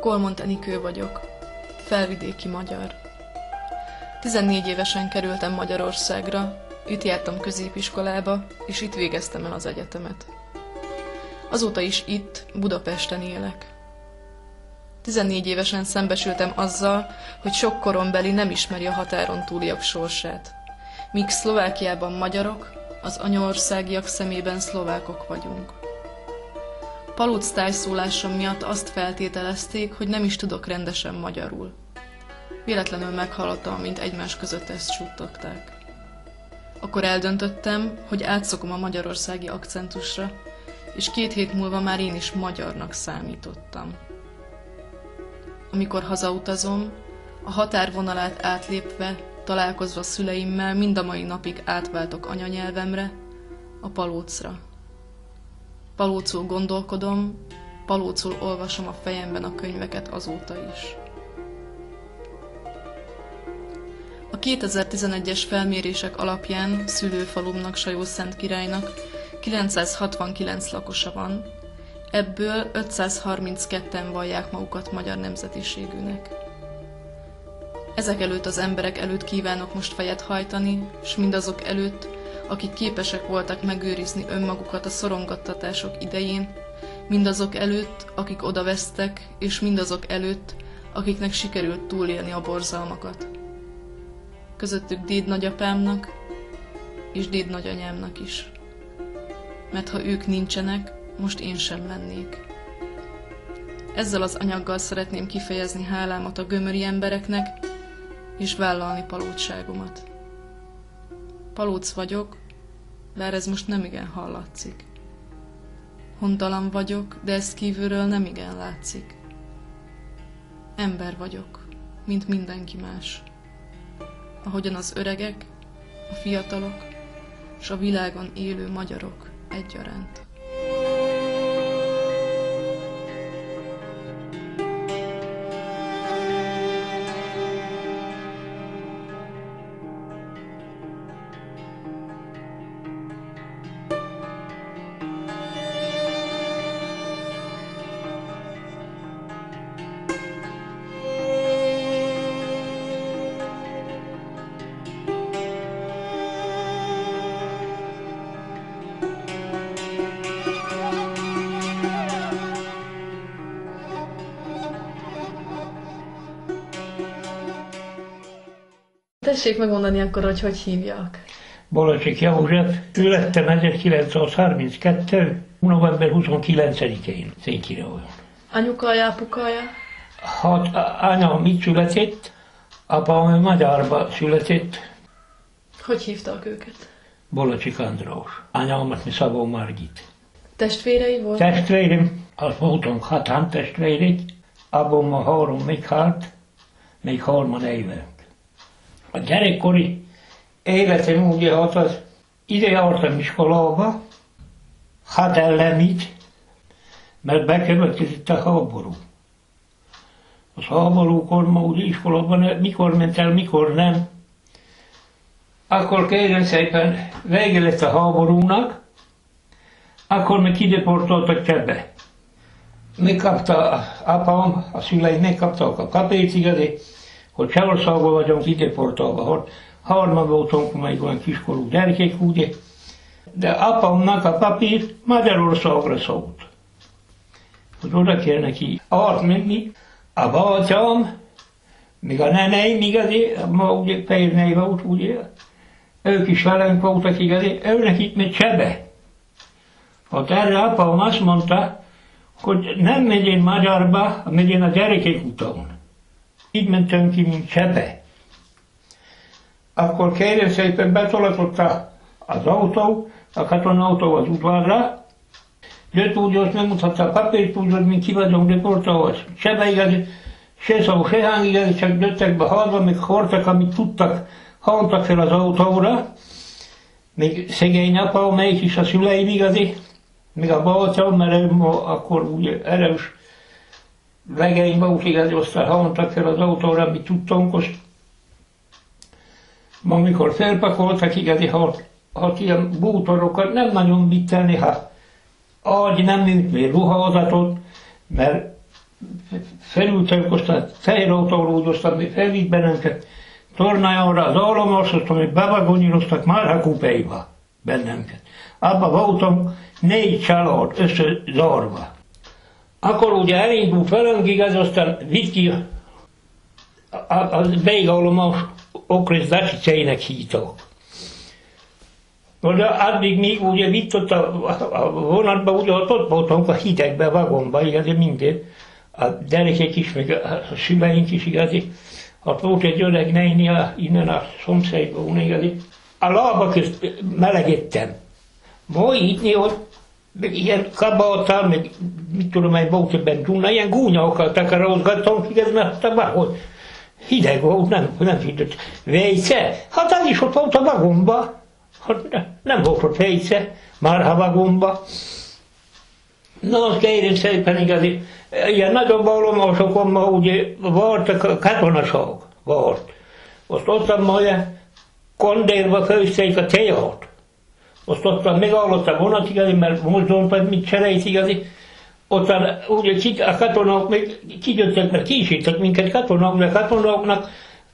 Kolmont Enikő vagyok, felvidéki magyar. 14 évesen kerültem Magyarországra, itt jártam középiskolába, és itt végeztem el az egyetemet. Azóta is itt, Budapesten élek. 14 évesen szembesültem azzal, hogy sok korombeli nem ismeri a határon túliak sorsát. Míg Szlovákiában magyarok, az anyaországiak szemében szlovákok vagyunk. Paluc tájszólásom miatt azt feltételezték, hogy nem is tudok rendesen magyarul. Véletlenül meghallottam, mint egymás között ezt suttogták. Akkor eldöntöttem, hogy átszokom a magyarországi akcentusra, és 2 hét múlva már én is magyarnak számítottam. Amikor hazautazom, a határvonalát átlépve, találkozva szüleimmel mind a mai napig átváltok anyanyelvemre, a palócra. Palócul gondolkodom, palócul olvasom a fejemben a könyveket azóta is. A 2011-es felmérések alapján szülőfalumnak, Sajószentkirálynak 969 lakosa van, ebből 532-en vallják magukat magyar nemzetiségűnek. Ezek előtt az emberek előtt kívánok most fejet hajtani, s mindazok előtt, akik képesek voltak megőrizni önmagukat a szorongattatások idején, mindazok előtt, akik odavesztek, és mindazok előtt, akiknek sikerült túlélni a borzalmakat. Közöttük dédnagyapámnak és dédnagyanyámnak is. Mert ha ők nincsenek, most én sem lennék. Ezzel az anyaggal szeretném kifejezni hálámat a gömöri embereknek, és vállalni palócságomat. Palóc vagyok, bár ez most nemigen hallatszik. Hontalan vagyok, de ez kívülről nemigen látszik. Ember vagyok, mint mindenki más. Ahogyan az öregek, a fiatalok, s a világon élő magyarok egyaránt. Tessék megmondani akkor, hogy hogy hívjak. Balacsik József, születtem 1932. november 29-én Székelyhon. Anyukaja, apukaja? Hát anyám itt született, apám magyarba született. Hogy hívtak őket? Balacsik András. Anyámat mi Szabó Margit. Testvérei voltak? Testvérem, az voltunk 6 testvérek, abban ma 3 meghalt, még 3 élünk. A gyerekkori életem ugye hát az, ide jártam iskolába, hát ellenít, mert bekövetkezett a háború. Az háborúkor ma ugye iskolában mikor ment el, mikor nem. Akkor kérem szépen vége lett a háborúnak, akkor meg kideportoltak Csebbe. Megkapta apám, a szüleim megkaptak a kapécigazét, hogy Csehországban vagyunk ideportálva. 3 voltunk még olyan kiskorú gyerekek, ugye. De apámnak a papír Magyarországra szólt. Hogy oda kell neki átmenni. A bátyám, még a neneim igazi, ma ugye Pérnei volt, ugye. Ők is velünk voltak igazi, őnek itt megy Csebe. Hát erre apám azt mondta, hogy nem megyén Magyarba, megyén a gyerekek után. Így mentünk ki, mint Csebe. Akkor kérem szépen betolatott az autó, a katonautó az udvarra. Jött úgy, hogy megmutatta a papírt, úgy, hogy mi ki vagyunk deportálva. Csebe igaz, se szó, se hang igaz, csak jöttek be halva, még hordtak, amit tudtak, haltak fel az autóra. Még szegény apa, melyik is a szüleim igazi, még a bátyám, mert ő akkor ugye erős legeim volt igazi, aztán haltak fel az autóra, amit tudtunk azt. Ma mikor felpakoltak igazi, hát ilyen bútorokat nem nagyon vittelni, ha ágy nem műt, még ruházatot, mert felültek, aztán teherautóról úgyoztak, felvitt bennünket Tornajóra az állomáshoz, amit bevagonyíroztak Marha-Kupeiba bennünket. Abba voltam 4 család összezárva. Akkor ugye elindult velünk, igaz, aztán vitt ki a végállomás Okres Dacsiceinek hívtak. De addig még ugye vitt ott a vonatba, ugye ott voltunk a hidegbe, a vagonba, igaz, minden. A gyerekek is, meg a szüleink is, igaz. Ott volt egy öreg néni innen a szomszédban, igaz. A lába közt melegedtem. Ma itt hogy ilyen kabáttal, meg mit tudom én, volt ebben Duna, ilyen gúnyokkal takarózgattam, igaz, mert a vagon hideg volt, nem hideg. Vejce? Hát az is ott volt a vagonba. Hát nem volt ott vejce, Marha vagonba. Na, kérem szépen, igaz, ilyen nagyobb állomásokon ma ugye volt a katonaság, volt. Azt ottan ma olyan kondérba főzték a teát. Azt ottan megállott a vonat, igaz, mert mozdultak, mit cselejt, igaz. Ottan ugye a katonák még kigyöttek, mert kísértek minket katonák, de a katonáknak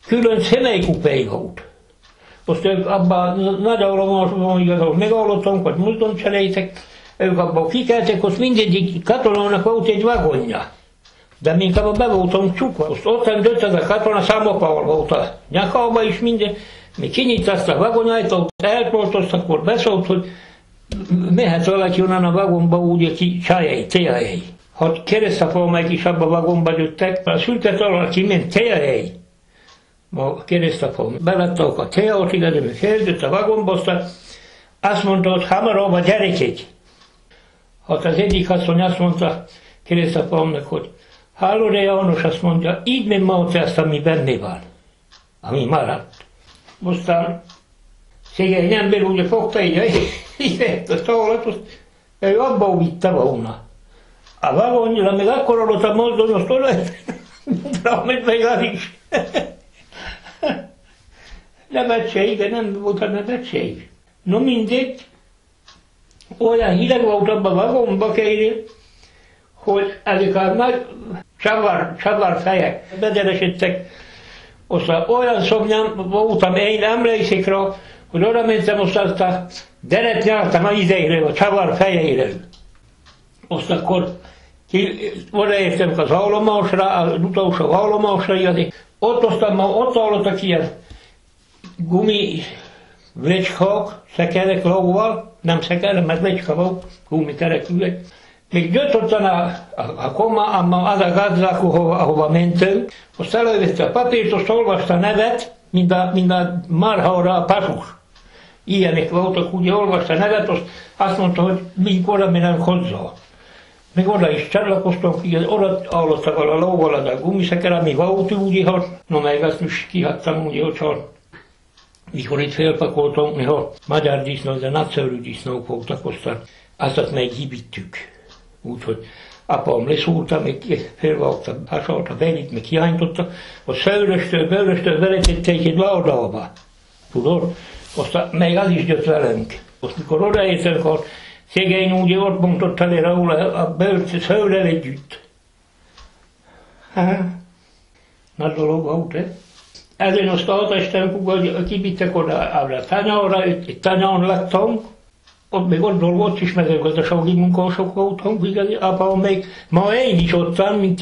külön személykupé volt. Azt ők abban nagy állomásban, igaz, ahol megállottunk, vagy mozdulcselejtek, ők abban kikeltek, azt mindegyik katonának volt egy vagonja. De mink abban be voltunk csukva. Azt ottan dött az a katona, számopával volt a nyakába is minden. Mi kinyitta azt a vagonajtót, eltoltoztak, akkor beszólt, hogy mehet valaki onnan a vagomba úgy, aki csajai, teajai. Hát keresztapalmaik is abban a vagomba jöttek, a szültet alól kiment teajai. A keresztapalmaik belettek a teát, igaz, ami feldött a vagomba, aztán azt mondta, hogy hamarabb a gyerekek. Hát az egyik asszony azt mondta keresztapalmnak, hogy hallod, János, azt mondja, így nem mondta ezt, ami benne van, ami maradt. Aztán szegény ember ugye fogta így a tálatot, ő abba vitte volna. A vagonnyira még akkor adott a mozdonyos tolajt, amit még az is. Nevetség, de nem volt a nevetség. No mindegy, olyan hideg volt abban a vagonba, kérem, hogy ezek a nagy csavar fejek bederesedtek. Aztán olyan szomnyám voltam, én emlékszik rá, hogy oda mentem, aztán a deret nyáltam a izeiről, a csavar fejeiről. Aztán akkor odaértem az állomásra, az utolsó állomásra, ott aztán ott hallottak ilyen gumi vlecskák, szekerek lóval, nem szekerek, mert vlecska volt, gumi kerekűek. Még jött ottan a koma, az a gazdák, ahova mentünk, azt elővette a papírt, azt olvasta a nevet, mint a marhára a pasus. Ilyenek voltak, ugye olvasta a nevet, azt mondta, hogy mink oda menünk hozzá. Még oda is csatlakoztunk, ugye oda állottak a lóval az a gumiszeker, ami volt úgy, no meg azt is kihattam úgy, hogy mikor itt felpakoltunk, néha magyar disznó, de nagyszerű disznók voltak, aztán azt meg hibittük. Úgyhogy apám leszúrta, még felvágta, hasalta, bevitt, meg hiánytotta, azt szőröstől, veretették egy ládába. Tudod? Aztán még az is jött velünk. Azt mikor odaértünk, akkor szegény úgy ott bontott elé róla a bőrt szőrrel együtt. Nagy dolog volt, Ezen azt altestem, hogy kibittek oda a tanyára, egy tanyán laktunk, ott még ott dolgott is mezőgazdasági munkások voltunk, igaz, apám még, ma én is ottan, mint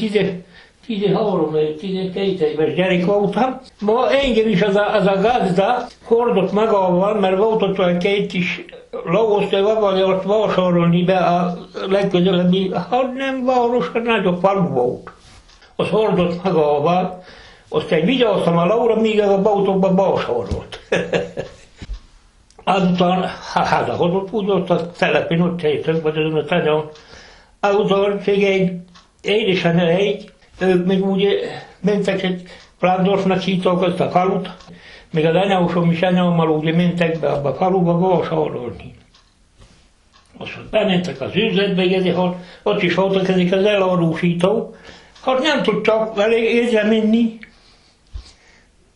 13 vagy 12 éves gyerek voltam. Ma engem is az a gazda hordott magával, mert volt ott olyan két kis lóosztály, vagalja ott vásárolni be a legközelebbi, hát nem város, hát nagyobb falu volt. Az hordott magával, aztán vigyáztam a lóra, míg az a bautókban vásárolt. Azután hazahozott, úgy ott a telepén, ott helytünk, vagy azon a tanyán. Azután szegény édesanyáik, ők még úgy mentek egy Plándorfnak hívták azt a falut, még az anyósom is anyámmal úgy mentek be abba a faluba vásárolni. Aztán bementek az üzletbe, ott is voltak ezek az elárusítók, hát nem tudtak vele észre menni,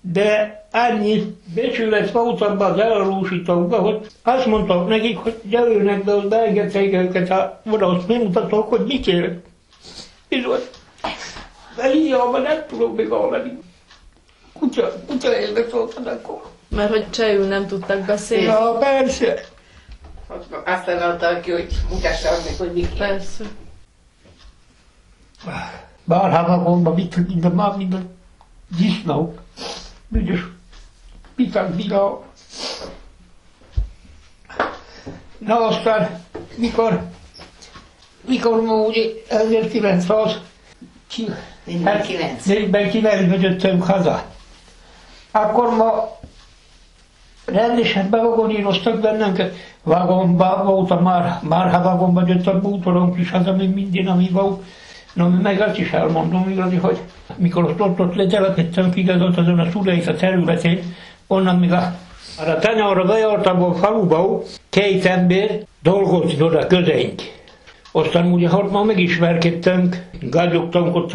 de annyi becsület volt abban az elárusítókban, hogy azt mondták nekik, hogy gyerülnek be, hogy beengedték őket, oda azt megmutatok, hogy mit ér. Bizony, De hiába nem tudom még hallani. Kutya élve szóltad akkor. Mert hogy csehül nem tudtak beszélni. Ja, persze. Aztán adta ki, hogy mutassa meg, hogy mi kell. Persze. Bárhányagomban mind a disznó. Büdös pitak világ. Na aztán, mikor ma ugye 1949-ben jöttünk haza, akkor ma rendesen bevagoníroztak bennünket. Vagonban voltam már vagonban jött a bútoronk is haza, még minden, ami volt. No, meg azt is elmondom igazi, hogy mikor ott letelepedtem igazat azon a Szulejsza területén, onnan még a tanyára bejártam a faluba, két ember dolgozni oda közeink. Aztán ugye hát már megismerkedtünk, gágyogtunk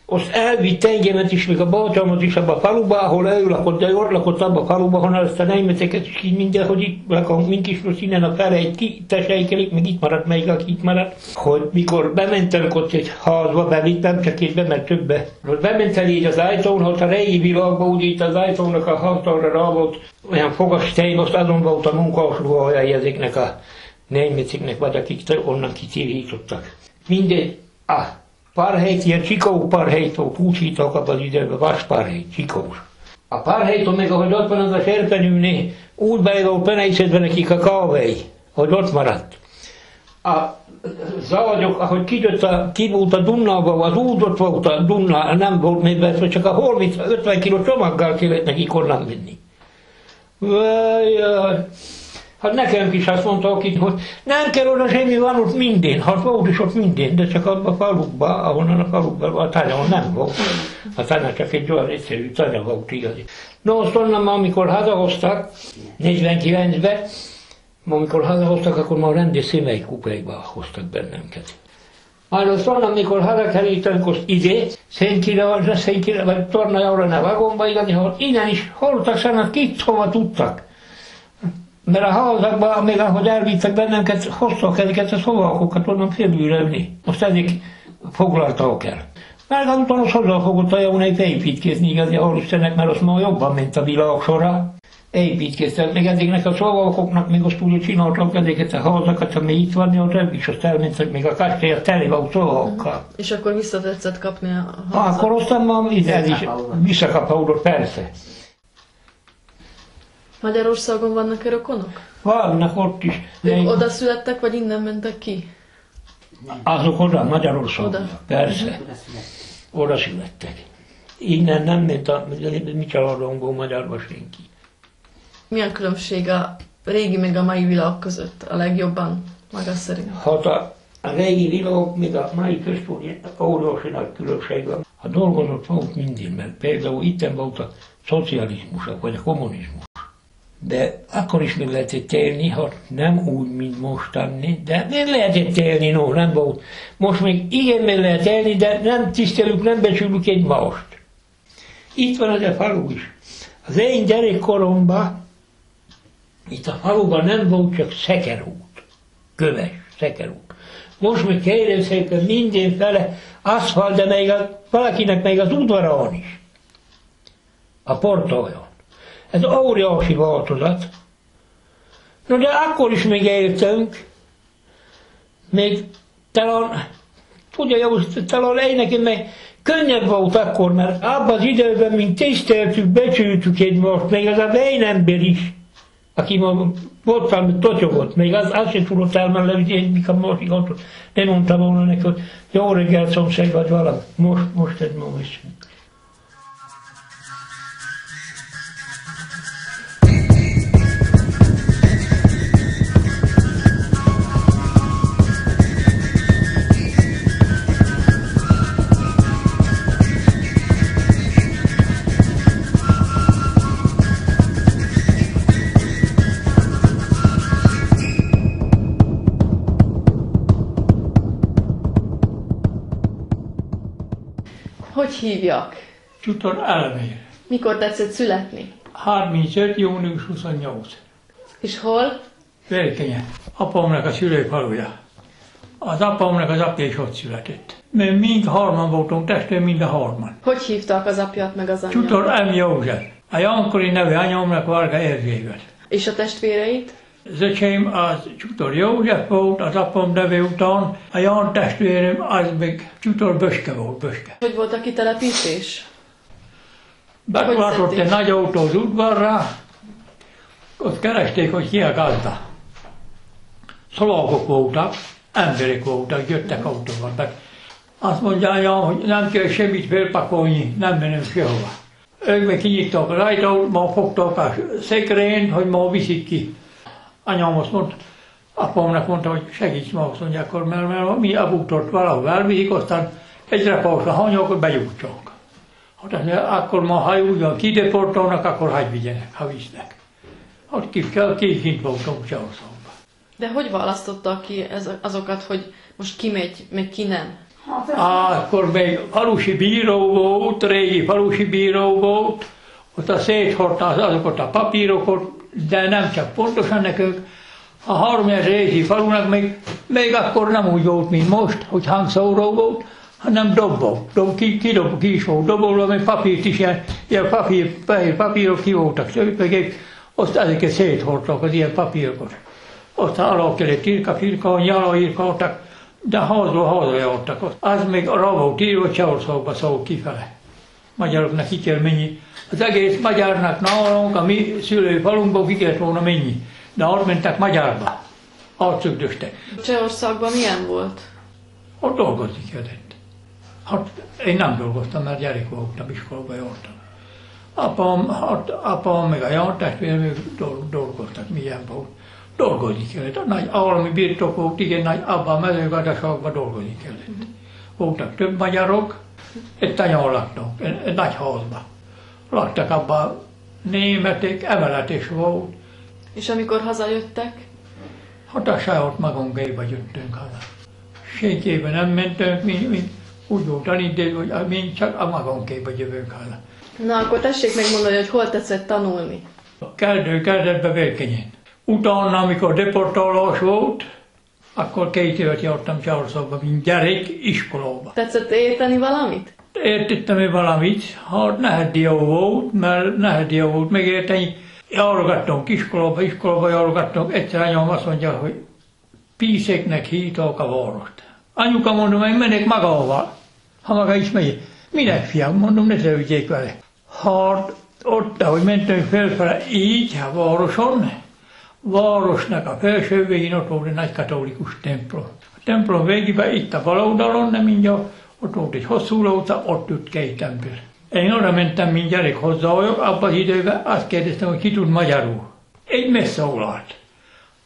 azt elvitt engemet is, még a bátyámat is abba a faluba, ahol ő lakott, de ott lakott abba a faluba, honnan azt a németeket is így mindenhogy itt lakunk, mink is most innen a felejt kitesejkelik, meg itt maradt, melyik aki itt maradt, hogy mikor bementem ott egy házba, bevittem, csak kétbe, mert többe. Most bementem így az ajtón, hát a régi világban, ugye itt az ajtónak a hangtalra rá volt olyan fogastej, azt azon volt a munkásruhája ezeknek a németeknek, vagy akik onnan kitirítottak. Mindegy, párhelyt, ilyen csikó párhelytól húsítok abban az időben, vaspárhelyt, csikós. A párhelytól meg, ahogy ott van az a serpenyőnél, úgy be volt penészedve nekik a kávé, hogy ott maradt. A zágyok, ahogy kivult a Dunnába, az úgy ott volt a Dunna, nem volt még be, csak a 30-50 kiló csomaggal kellett nekik onnan menni. Hát nekem is azt mondta, hogy nem kell oda semmi, van ott minden. Hát volt is ott minden, de csak abban a falukban, ahonnan a falukban, a tanyán nem volt. A tanya csak egy olyan egyszerű tanya volt igazi. No, azt onnan, amikor hazahoztak, 49-ben, amikor hazahoztak, akkor már rendes személyi kupékba hoztak bennünket. Majd azt onnan, amikor hazakerültünk, azt ide, Szentkirályra, vagy Tornajára ne vagomba, igazi, hogy innen is hordtak szánat, kit hova tudtak. Mert a házakban, még ahogy elvittek bennünket, hoztak ezeket a szobakokat onnan félbűrölni. Most ezek foglaltak el. Mert utána az hozzá fogott a jónék építkezni igazi, ahol Istennek, mert az már jobban ment a világ sorra. Építkeztek, meg ezeknek a szobakoknak még azt úgy csináltak ezeket a házakat, ami itt van, ott ők is azt elmentek, még a kastélyat tele volt szobakokkal. És akkor visszatetszett kapni a házat? Akkor aztán már ez is visszakapódott, persze. Magyarországon vannak-e rokonok? Vannak ott is. Ők oda születtek, vagy innen mentek ki? Azok oda, Magyarországon. Oda. Persze. Oda születtek. Innen nem ment a mi családunkból magyarba senki. Mi a különbség a régi meg a mai világ között a legjobban, maga szerint? Hát a régi világ, még a mai között óriási nagy különbség van. A dolgozott volt mindenben. Például itten volt a szocializmus, vagy a kommunizmus. De akkor is meg lehetett élni, hát nem úgy, mint mostani, de meg lehetett élni, no, nem volt. Most még igen meg lehet élni, de nem tisztelünk, nem becsülünk egymást. Itt van az a falu is. Az én gyerekkoromban, itt a faluban nem volt csak szekerút, köves szekerút. Most meg kérem szépen mindenfele aszfalt, de még valakinek még az udvarán is, a portályon. Ez óriási változat. No, de akkor is még éltünk, még talán, tudja jó, talán én nekem meg könnyebb volt akkor, mert abban az időben, mint tiszteltük, becsültük egymást, még az a vén ember is, aki ma volt valami totyogott, még az sem tudott elmenni levizni, mikor másik ott, nem mondta volna neki, hogy jó reggel szomszéd vagy valami. Most ez ma is. Hogy hívjak? Csutor Elmér. Mikor tetszett születni? 35. június 28. És hol? Vérkenye. Apámnak a szülőfaluja. Az apámnak az apja is ott született. Mert mind harman voltunk testvér, mind a harman. Hogy hívtak az apjat meg az anyjat? Csutor M. József. A Jankori nevű anyámnak Varga Erzsébet. És a testvéreit? Az öcsém az Csutor József volt, az apám neve után, a Ján testvérem az meg Csutor Böske volt, Böske. Hogy volt a kitelepítés? Betartott szedték? egy nagy autó az udvarra, ott keresték, hogy ki a gazda. Szlovákok voltak, emberek voltak, jöttek autóval be. Azt mondja anyám, hogy nem kell semmit felpakolni, nem menünk sehova. Ők meg kinyittak az ajtót, ma fogtak a szekrényt, hogy ma viszik ki. Anyám azt mondta, apámnak mondta, hogy segíts ma, azt mondja, akkor, mert mi a bútort valahol elviszik, aztán egyre pausra hanyag, bejutcsunk. Hát azt mondja, akkor ma, ha úgy van, kideportolnak, akkor hagyj vigyenek, ha visznek. Hát kint voltunk Csehországban. De hogy választottak ki azokat, hogy most ki megy, meg ki nem? Akkor még falusi bíró volt, régi falusi bíró volt, ott széthordta azokat a papírokat, de nem csak pontosan nekünk. A 30 régi falunak még akkor nem úgy volt, mint most, hogy hangszóró volt, hanem dobbó. Ki is volt dobolva, meg papírt is, ilyen papírok ki voltak, azt ezeket széthordtak az ilyen papírokat. Aztán alá kellett firkálni, aláírkáltak, de házról jártak. Az még arra volt írva, Csehországba szólt kifele. Magyaroknak ki kell menni. Az egész magyarnak nálunk, a mi szülőfalunkból ki kellett volna menni. De ott mentek Magyarba. Átszögdöstek. Csehországban milyen volt? Ott dolgozni kellett. Hát én nem dolgoztam, mert gyerek voltam, iskolába jártam. Apám meg a jártestvérem dolgoztak, milyen volt. Dolgozni kellett. A nagy állami birtok volt, igen nagy, abban a mezőgazdaságban dolgozni kellett. Voltak több magyarok, egy tanyán laktak, egy nagy házban. Laktak abban németek, emelet is volt. És amikor hazajöttek? Hát a saját magunkéba jöttünk haza. Senkében nem mentünk, mi úgy volt idő, hogy mi csak a magunkéba jövünk haza. Na akkor tessék megmondani, hogy hol tetszett tanulni. Kezdetben Vélkenyén. Utána, amikor deportálás volt, akkor 2 évet jártam Csehországba, mint gyerek, iskolába. Tetszett érteni valamit? Értettem valamit, hát nehedió volt, mert nehedió volt megérteni. Járogattunk iskolába járogattunk, egyszer anyám azt mondja, hogy Píszeknek hívták a várost. Anyuka, mondom, hogy mennek magával. Ha maga is megy. Minek, fiam? Mondom, ne törődjék vele. Hát ott, ahogy mentünk felfele, így a városon, városnak a felső végén ott volt egy nagy katolikus templom. A templom végében itt a bal oldalon, nem mindjárt, ott volt egy hosszú lóca, ott ült 2 ember. Én oda mentem, mint gyerek hozzájuk, abban az időben azt kérdeztem, hogy ki tud magyarul. Egy megszólalt.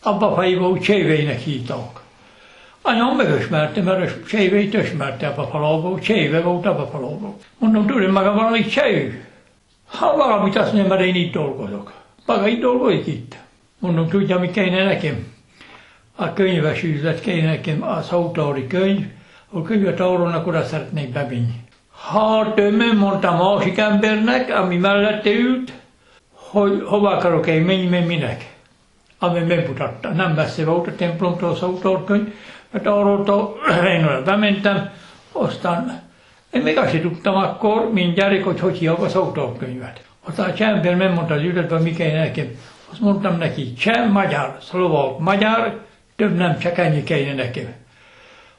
Abban a fejében úgy Csévének hívták. Anyám megismerte, mert Csévét ismerte abba a falából, Cséve volt abba a falából. Mondom, tudom maga valamit Csévő? Ha valamit azt mondja, mert én itt dolgozok. Maga itt dolgozik itt. Mondom, tudja, mi kéne nekem? A könyves üzlet kéne nekem, a szótári könyv, a könyvet arról, oda szeretnék bemenni. Hát ő mondta a másik embernek, ami mellette ült, hogy hova akarok én menni, mert minek. Ami megmutatta. Nem messze volt a templomtól a szótárkönyv, mert arról én oda bementem, aztán én még azt sem tudtam akkor, mint gyerek, hogy hívják a szótárkönyvet. Aztán a cseh ember megmondta az üzletben, mi kell nekem. Azt mondtam neki, cseh, magyar, szlovák, magyar, több nem, csak ennyi kellene nekem.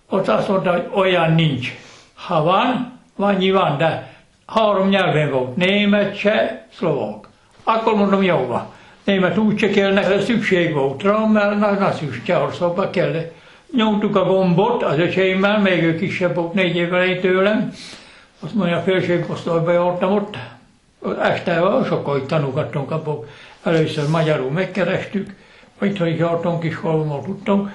Ott azt mondta, hogy olyan nincs. Ha van, van, de 3 nyelven volt, német, cseh, szlovák. Akkor mondom, jó van. Német úgyse kell, nekem szükség volt rá, mert nagy szükség, Csehországba kellett. Nyomtuk a gombot az öcsémmel, még ő kisebb volt, 4 évvel tőlem. Azt mondja, a felsőosztályba jártam ott. Este sokkal tanulgattunk abból. Először magyarul megkerestük, vagy ha jártunk iskolában tudtunk.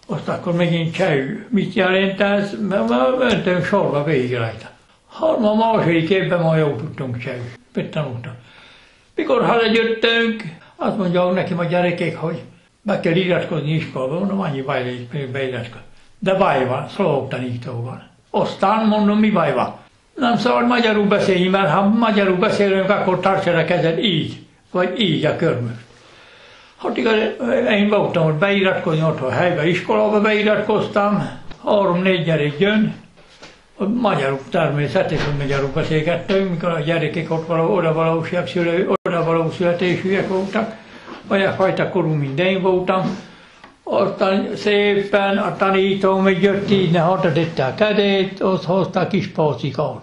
Azt akkor megint csehül. Mit jelent ez? Mert mentünk sorba végig rajta. Hát a második évben már jól tudtunk csehül. Mit tanultam? Mikor hazajöttünk, azt mondja nekem a gyerekek, hogy be kell iratkozni iskolába. Mondom, annyi baj lesz, beiratkozni. De baj van, szlovák tanító van. Aztán mondom, mi baj van? Nem szabad magyarul beszélni, mert ha magyarul beszélünk, akkor tartsa a kezed így, vagy így a körmöt. Hát igaz, én voltam ott beiratkozni, ott a helyben, iskolába beiratkoztam, 3-4 gyerek jön, magyarul természetesen magyarul beszélgettünk, mikor a gyerekek ott oda való születésűek voltak, olyan fajta korú, mint én voltam. Aztán szépen a tanító még jött így, ne hatadette a kedét, azt hozta a kis pacikát.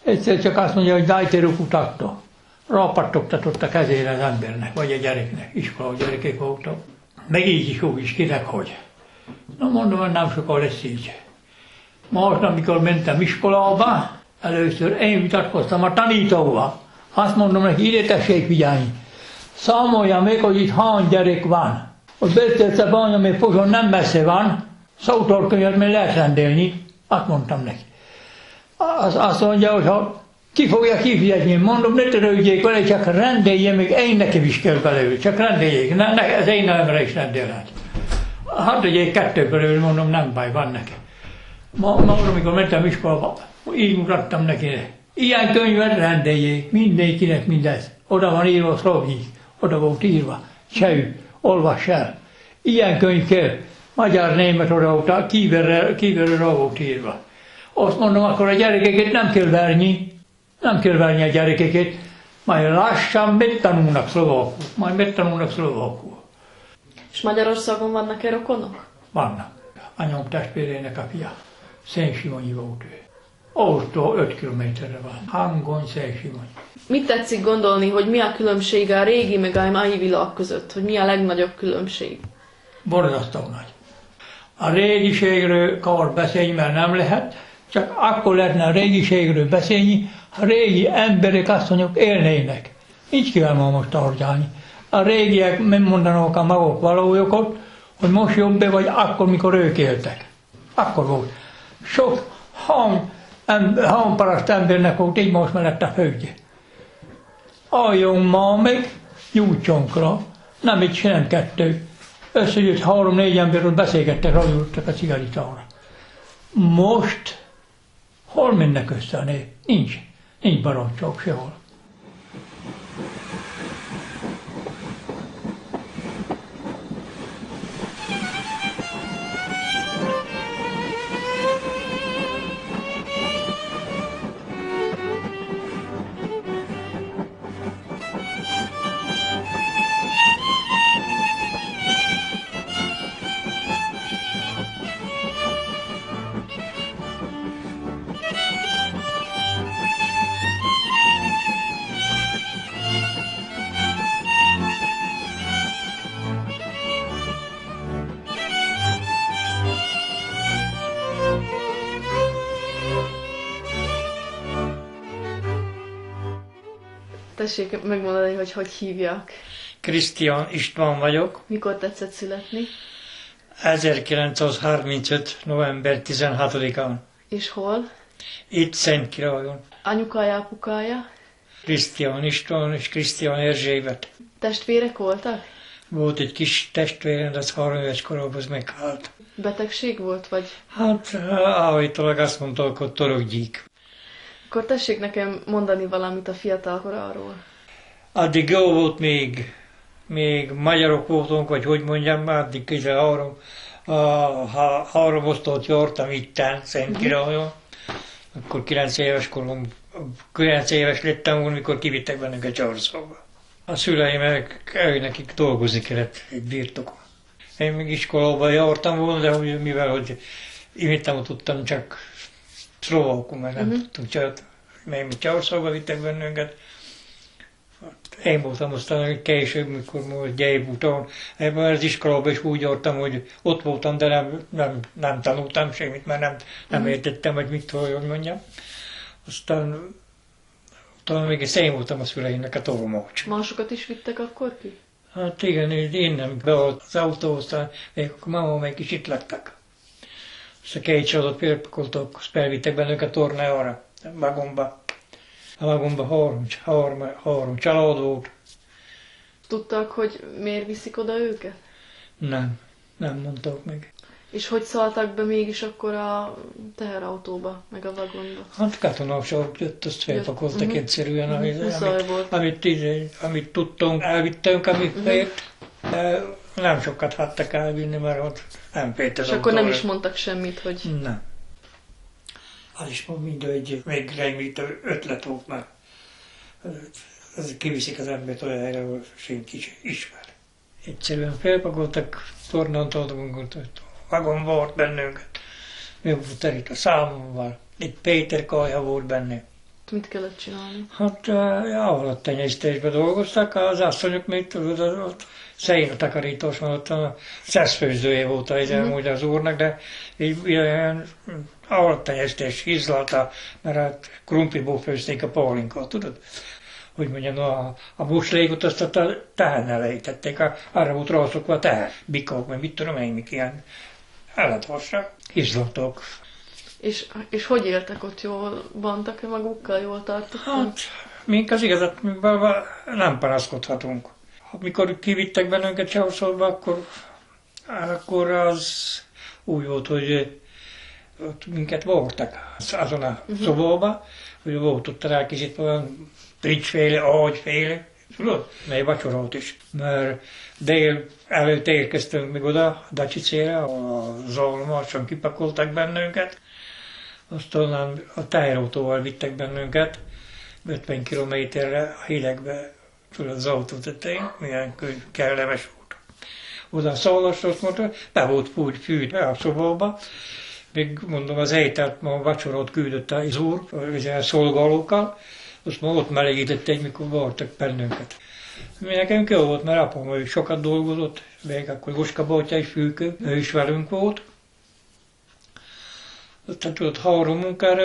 Egyszer csak azt mondja, hogy dajte rukutakta. Rapattogtatott a kezére az embernek, vagy a gyereknek, iskolai gyerekek voltak. Meg így is úgy is, kinek hogy. Na mondom, hogy nem sokkal lesz így. Most, amikor mentem iskolába, először én vitatkoztam a tanítóval. Azt mondom neki, ide tessék figyelni. Számolja meg, hogy itt hány gyerek van. Ott beszéltem anya, még Pozsony nem messze van, szótorkönyvet még lehet rendelni. Azt mondtam neki. Azt mondja, hogy ha ki fogja kifizetni, mondom, ne törődjék vele, csak rendelje meg, én nekem is kell belőle, csak rendeljék, az én nevemre is rendelhet. Hadd tegyék 2 belőle, mondom, nem baj, van neki. Ma amikor mentem iskolába, így mutattam neki, ilyen könyvet rendeljék, mindenkinek mindez. Oda van írva szlovíz, oda volt írva, csehű, olvass el. Ilyen könyv kell, magyar-német oda volt, kívülre volt írva. Azt mondom, akkor a gyerekeket nem kell verni a gyerekeket, majd lassan megtanulnak szlovákul. És Magyarországon vannak-e rokonok? Vannak. Anyám testvérének a fia. Szentsimonnyi volt ő. Ahhoztól 5 kilométerre van. Hangon Szentsimonnyi. Mit tetszik gondolni, hogy mi a különbség a régi meg a mai világ között? Hogy mi a legnagyobb különbség? Borzasztó nagy. A régiségről kar beszélni, mert nem lehet, csak akkor lehetne a régiségről beszélni, ha régi emberek, asszonyok élnének. Így kell ma most tartani. A régiek nem mondanak a maguk valójukat, hogy most jobb vagy akkor, mikor ők éltek. Akkor volt. Sok paraszt embernek volt így most mellett a földje. Álljon ma meg gyújtsonkra, nem egy se nem 2. Összegyűjt 3-4 emberről beszélgettek, rajultak a cigaritára. Most hol mennek össze a nép? Nincs barátság sehol. Tessék megmondani, hogy hívják. Krisztián István vagyok. Mikor tetszett születni? 1935. november 16-án. És hol? Itt Szentkirályon. Anyukája, apukája? Krisztián István és Krisztián Erzsébet. Testvérek voltak? Volt egy kis testvérem, de az 3 éves korában meghalt. Betegség volt, vagy? Hát állítólag azt mondták, hogy torokgyík. Akkor tessék nekem mondani valamit a fiatal koráról. Addig jó volt még magyarok voltunk, vagy hogy mondjam, addig közel 3 osztót jártam itten Szentkirályon. Akkor 9 éves korom, 9 éves lettem volna, mikor kivittek bennünket Csárdszóba. A szüleim nekik dolgozni kellett egy birtokon. Én még iskolába jártam volna, de mivel hogy imittem, tudtam csak szlovákul, mert nem tudtunk csajt, mert Csárdszóba vittek bennünket. Én voltam aztán később, mikor most gyerek után. Ebben az iskolában is úgy jártam, hogy ott voltam, de nem tanultam semmit, mert nem értettem, hogy mit hogy mondjam. Aztán utána még én voltam a szüleimnek a tolmács. Másokat is vittek akkor ki? Hát igen, én nem bevolt az autó, aztán még akkor máma meg is itt lettek. Aztán 2 családot félpakoltak, azt elvittek bennünket a tornára, vagomba. A vagomban 3 család volt. Tudtak, hogy miért viszik oda őket? Nem mondtak meg. És hogy szálltak be mégis akkor a teherautóba, meg a vagonba? Hát katonaság jött, azt felpakoltak egyszerűen, amit tudtunk, elvittünk, amit fért. nem sokat hattak elvinni, mert ott nem fért az És akkor nem autóra. is mondtak semmit, hogy... Nem. Az is mindegy, még rengeteg ötlet volt már. Ez kiviszik az embert olyan helyre, ahol senki is ismer. Egyszerűen felpakoltak, tornantoltunk, vagon volt bennünket. Mi volt terítve számommal. Egy Péter kajha volt benne. Mit kellett csinálni? Hát állattenyésztésben dolgoztak, az asszonyok még tudod, ott szén takarítós van, ott a szeszfőzője volt amúgy az úrnak, de így ilyen állattenyésztés hizlalta, mert hát krumpliból főzték a pálinkot, tudod? Hogy mondjam, a buslégot azt a tehennel ejtették, arra volt rászokva a teher, bikók, meg mit tudom én, mik ilyen állatvassal, hizlatok. És hogy éltek ott? Jól bántak-e magukkal? Jól tartottak? Hát, mink az igazat, nem panaszkodhatunk. Amikor kivittek bennünket Csauszolba, akkor az úgy volt, hogy ott minket voltak azon a szobában, hogy volt ott rá kicsit olyan tricsféle, ágyféle, tudod, mely vacsorót is. Mert dél előtt érkeztünk még oda, Dacsicére, a Zolmason kipakoltak bennünket, aztán a teherautóval vittek bennünket 50 kilométerre a hidegbe, tudod, az autó tetején, milyen kellemes volt. Oda a szalas, azt mondta, be volt fűtve a szobába, még mondom, az ételt ma vacsorot küldött az úr, a szolgálókkal, azt ma ott melegítette, mikor voltak bennünket. Mi nekünk jó volt, mert apám ő sokat dolgozott, még akkor Goska bátyja is fülkő, ő is velünk volt. Aztán tudod, 3 munkára,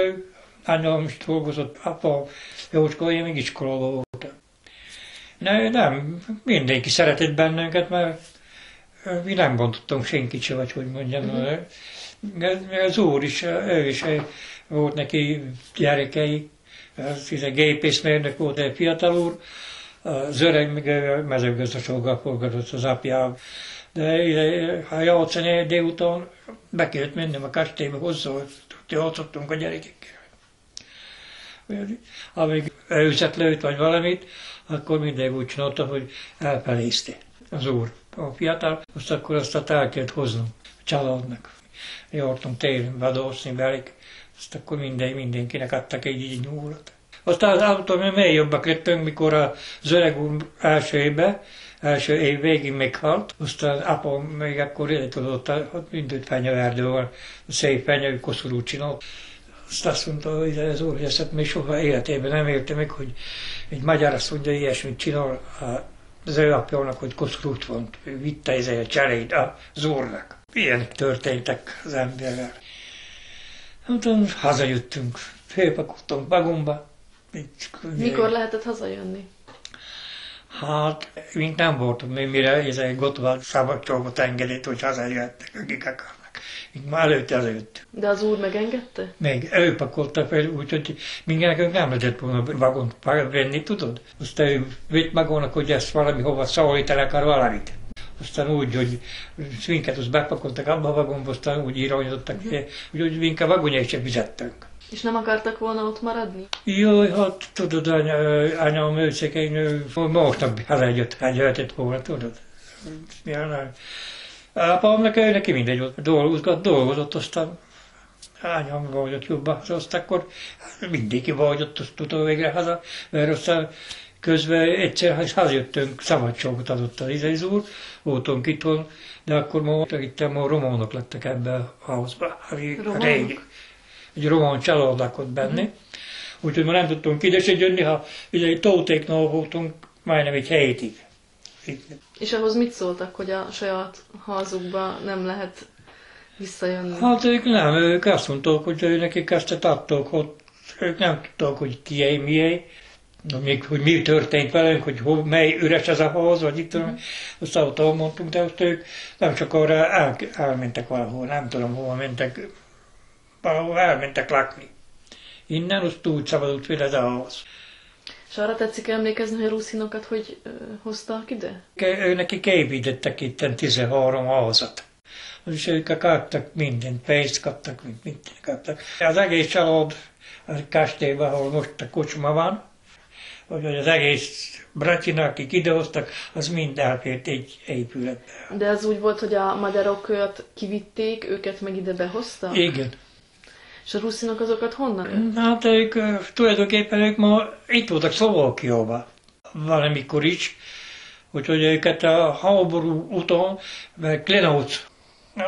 anyám is dolgozott, apa, Jócska, én még iskolában voltam. Nem, mindenki szeretett bennünket, mert mi nem bontottunk senkit se, vagy hogy mondjam. Az úr is, ő is volt neki gyerekei, az gépészmérnök volt egy fiatal úr, az öreg meg mezőgazdasággal forgatott az apjával. De ha játszani délután, be kellett mennem a kastélyba hozzá, játszottunk a gyerekekkel. Amíg őzet lőtt vagy valamit, akkor mindig úgy csinálta, hogy elfelészte az úr. A fiatal, azt el kellett hoznom a családnak. Jártunk télen vadászni velük, azt akkor mindenkinek adtak egy nyúlat. Aztán az autó, mi még jobbak lettünk, mikor az öreg úr első év végig meghalt, aztán apa még akkor tudott, hogy mindent fenyőerdővel, szép fenyő koszorút csinált. Azt mondta, hogy ez úr, hogy ezt még soha életében nem érte meg, hogy egy magyar azt mondja, ilyesmit csinál az ő apjának, hogy koszorút van, vitte a cserét az úrnak. Ilyenek történtek az emberrel. Hát hazajöttünk, fölpakoltunk vagomba. Mikor lehetett hazajönni? Hát, mink nem voltunk még, mire ez egy Gotwald szabadságot engedett, hogy hazajöttek, akik akarnak. Mink már előtte hazajöttünk. De az úr megengedte? Még ő pakolta fel, úgyhogy nekünk nem lehetett volna vagont venni, tudod? Aztán ő vitt magának, hogy ezt valamihova szállítani akar valamit. Aztán úgy, hogy minket azt bepakoltak abba a vagonba, aztán úgy irányítottak, hogy minket vagonyai sem fizettünk. És nem akartak volna ott maradni? Jaj, hát tudod, anyám őszekén, másnap eljöhetett volna, tudod. Apámnak neki mindegy volt, dolgozott, aztán anyám vágyott jobban, aztán akkor mindenki vágyott, azt tudta végre haza, mert aztán közben egyszer hazajöttünk, szabadságot adott az úr, voltunk itthon, de akkor itt a románok lettek ebbe a házba, a régi. Egy román család lakott benne, úgyhogy ma nem tudtunk ide se jönni, ha egy Tótéknál voltunk majdnem egy hétig. És ahhoz mit szóltak, hogy a saját házukba nem lehet visszajönni? Hát ők azt mondták, hogy nekik ezt adtak, hogy ők nem tudták, hogy kié, mié, még hogy mi történt velünk, hogy mely üres ez a ház, vagy itt tudom, azt autóval mondtunk, de azt ők nem csak arra elmentek valahol, nem tudom hova mentek, valahol elmentek lakni. Innen azt úgy szabadult fel ez a ház. És arra tetszik emlékezni, hogy a ruszinokat hogy hoztak ide? Nekik építettek itt 13 házat. És ők kaptak mindent, pénzt kaptak, mindent kaptak. Az egész család a kastélyban, ahol most a kocsma van, hogy az egész Bracsina, akik idehoztak, az mind elfért egy épületbe. De az úgy volt, hogy a magyarokat kivitték, őket meg ide behoztak? Igen. És a ruszinok azokat honnan? Hát ők tulajdonképpen ők ma itt voltak Szlovákiában valamikor is, úgyhogy őket a háború után, mert Klenauc,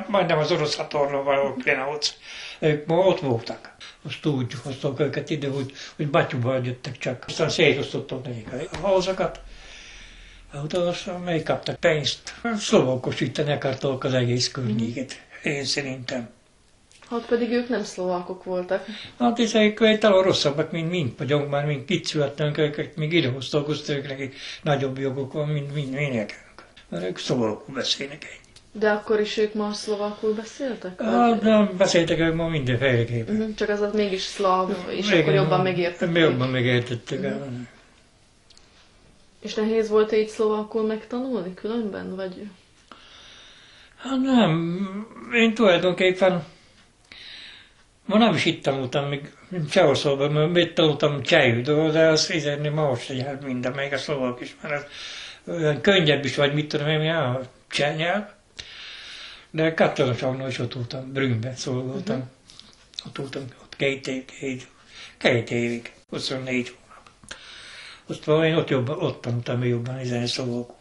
majdnem az orosz határra való Klenauc, ők ma ott voltak. Azt úgy hoztak őket ide, hogy Batyúban jöttek csak. Aztán szétosztottak nekik a házakat, aztán megkaptak pénzt. Szlovákosítani akartak az egész környéket, én szerintem. Hát pedig ők nem szlovákok voltak. Hát ezek talán rosszabbak, mint vagyunk már, mint itt születtünk, őket még idehoztak, ők nekik nagyobb jogok van, mint nekünk. Mert ők szlovákul beszélnek ennyi. De akkor is ők ma szlovákul beszéltek? Hát nem, beszéltek ők ma mindenféleképpen. Csak az mégis szláv, és akkor jobban megértették. Jobban megértettek. És nehéz volt így szlovákul megtanulni különben, vagy? Hát nem, én tulajdonképpen ma nem is itt tanultam, még Csehországban, mert itt tanultam csehül, de az fizetni ma most egy minden, még a szlovák is, mert az olyan könnyebb is, vagy mit tudom én, a cseh nyelv. De katonaságnál is ott voltam, Brünnben szolgáltam. Ott voltam ott két évig, 24 hónap. Aztán én ott tanultam jobban ezen szlovakul.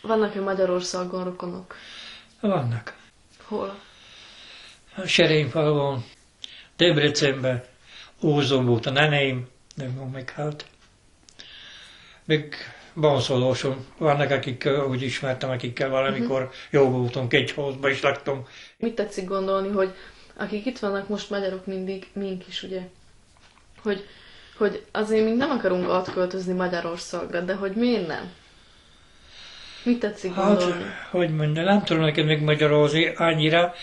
Vannak-e Magyarországon rokonok? Vannak. Hol? Serényfalvon, Debrecenben, Ózon volt a neneim, de ma meghalt. Még Banszolóson vannak, akik úgy ismertem, akikkel valamikor jó voltunk, egy házba is laktunk. Mit tetszik gondolni, hogy akik itt vannak most magyarok mindig, mink is ugye, hogy azért még nem akarunk átköltözni Magyarországra, de hogy miért nem? Mit tetszik gondolni? Hát, hogy mondjam, nem tudom neked még magyarozni annyira,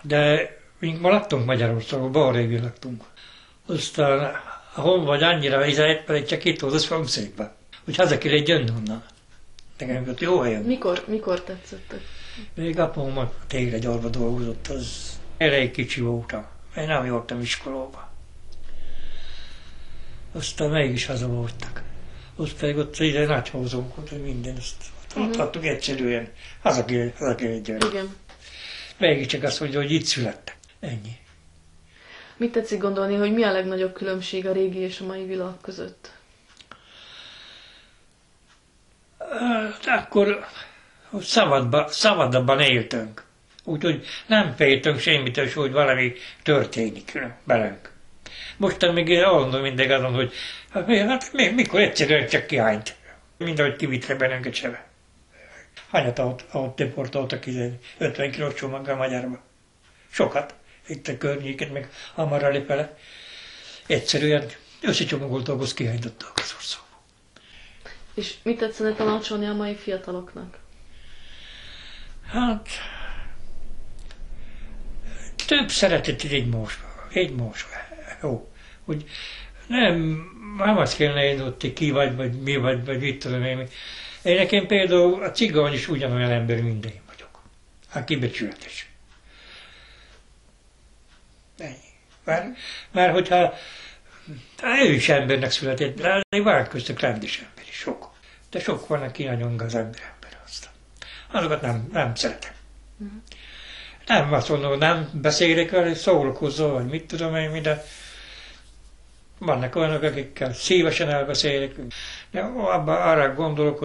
de mink ma laktunk Magyarországon, Balrévén laktunk. Aztán a honvagy annyira izelt, csak itt volt az szomszédban, hogy haza kellett jönni onnan. Nekem ott jó helyen. Mikor tetszettek? Még apám a téglagyarba dolgozott, az elég kicsi voltam. Én nem jártam iskolába. Aztán mégis haza voltak. Ott pedig ott ide nagy hozónk volt, hogy minden, azt ott hattuk egyszerűen. Haza kellett jönni. Igen. Mégis csak azt mondja, hogy itt születtek. Ennyi. Mit tetszik gondolni, hogy mi a legnagyobb különbség a régi és a mai világ között? Akkor szabadabban éltünk. Úgyhogy nem féltünk semmitől, hogy valami történik velünk. Mostan még állandó mindig azon, hogy mikor egyszerűen csak kihányt. Mindahogy kivittek bennünket sebe. Hányat ahol deportáltak 50 kilós csomaggal Magyarba? Sokat. Itt a környéket, meg hamar lefele. Egyszerűen összecsomagoltak, az kihánytottak az országba. És mit tetszene tanácsolni a mai fiataloknak? Hát, több szeretet egymásba. Jó. Hogy nem azt kellene én ott ki vagy mi vagy mit tudom én. Én nekem például a cigány is ugyanolyan ember, mint én vagyok. Aki becsületes. Ennyi. Mert hogyha ő is embernek született, de van köztük rendes ember is, sok. De sok van, aki nagyon gazember ember aztán. Azokat nem szeretem. Nem azt mondom, hogy nem beszélek vele, szórakozol, vagy mit tudom én, de vannak olyanok, akikkel szívesen elbeszélek. De abban arra gondolok,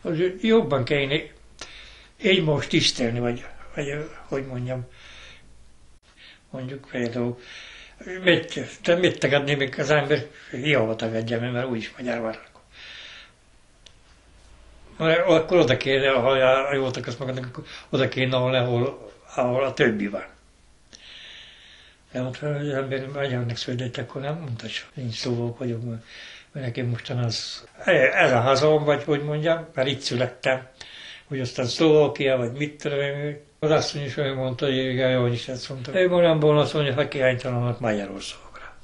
hogy jobban kéne egymást tisztelni, vagy hogy mondjam, mondjuk például, mit tagadni még az ember, hiába tagadja, mert úgyis magyar van. Akkor oda kéne, ha jól akarsz magadnak, akkor oda kéne, ahol a többi van. De ott az ember magyarnak született, akkor nem mondta, hogy nincs szlovák vagyok, mert nekem mostan ez a hazam, vagy hogy mondjam, mert itt születtem, hogy aztán Szlovákia, vagy mit tudom én, az asszony is olyan mondta, hogy jól is ezt mondta. Ő magamból azt mondja, hogy kihánytalanak Magyarországra.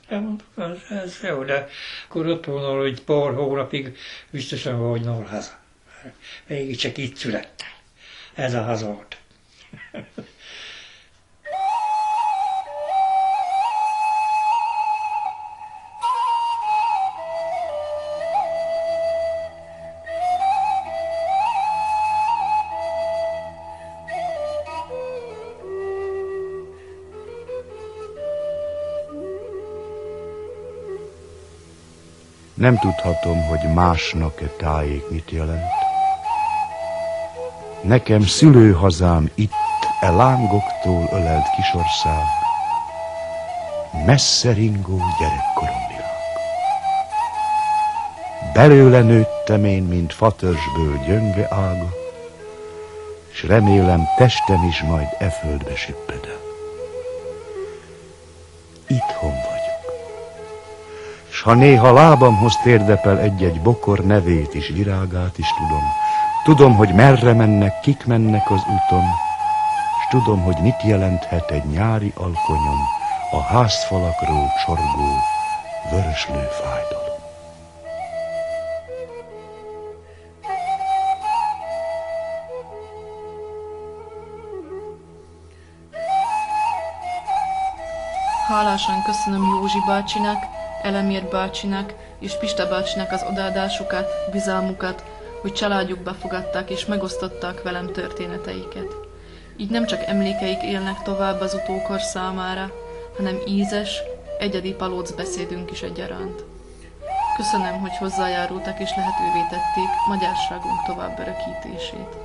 Elmondtuk, ez jó, de akkor ott volna, hogy pár hónapig biztosan volna haza. Végig csak itt születtem. Ez a hazad. Nem tudhatom, hogy másnak-e tájék mit jelent. Nekem szülőhazám itt, lángoktól ölelt kisország, messze ringó gyerekkorom világ. Belőle nőttem én, mint fatörzsből gyönge ága, s remélem testem is majd e földbe süpped el. Itthon vagyok, s ha néha lábamhoz térdepel egy-egy bokor, nevét is, virágát is tudom. Tudom, hogy merre mennek, kik mennek az úton, s tudom, hogy mit jelenthet egy nyári alkonyon a házfalakról csorgó vöröslő fájdalom. Hálásan köszönöm Józsi bácsinak, Elemér bácsinak és Pista bácsinak az odaadásukat, bizalmukat, hogy családjukba fogadták és megosztották velem történeteiket. Így nem csak emlékeik élnek tovább az utókor számára, hanem ízes, egyedi palóc beszédünk is egyaránt. Köszönöm, hogy hozzájárultak és lehetővé tették magyarságunk tovább örökítését.